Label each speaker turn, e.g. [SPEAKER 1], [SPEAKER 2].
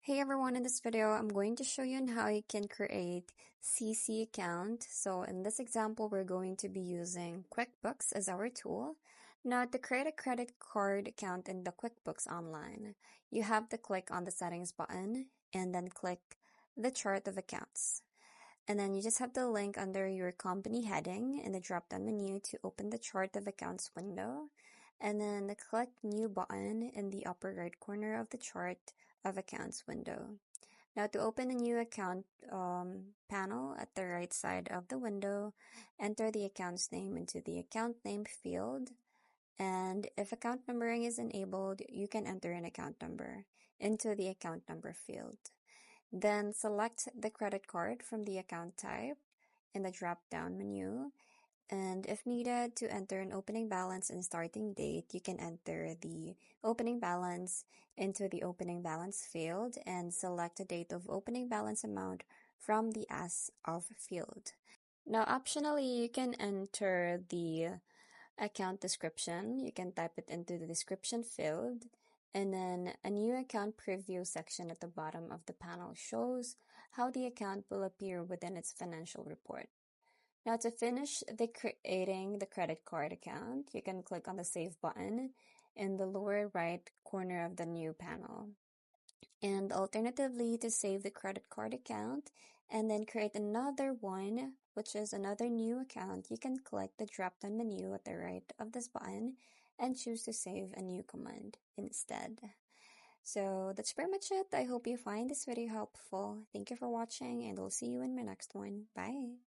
[SPEAKER 1] Hey everyone, in this video, I'm going to show you on how you can create CC account. So in this example, we're going to be using QuickBooks as our tool. Now to create a credit card account in the QuickBooks Online, you have to click on the settings button and then click the chart of accounts. And then you just have to link under your company heading in the drop-down menu to open the chart of accounts window. And then click new button in the upper right corner of the chart of accounts window. Now to open a new account panel at the right side of the window, enter the account's name into the account name field. And if account numbering is enabled, you can enter an account number into the account number field. Then select the credit card from the account type in the drop-down menu. And if needed to enter an opening balance and starting date, you can enter the opening balance into the opening balance field and select the date of opening balance amount from the As of field. Now, optionally, you can enter the account description. You can type it into the description field. And then a new account preview section at the bottom of the panel shows how the account will appear within its financial report. Now to finish creating the credit card account, you can click on the Save button in the lower right corner of the new panel. And alternatively, to save the credit card account and then create another one, which is another new account, you can click the drop-down menu at the right of this button and choose to save a new command instead. So that's pretty much it. I hope you find this video helpful. Thank you for watching and I'll see you in my next one. Bye!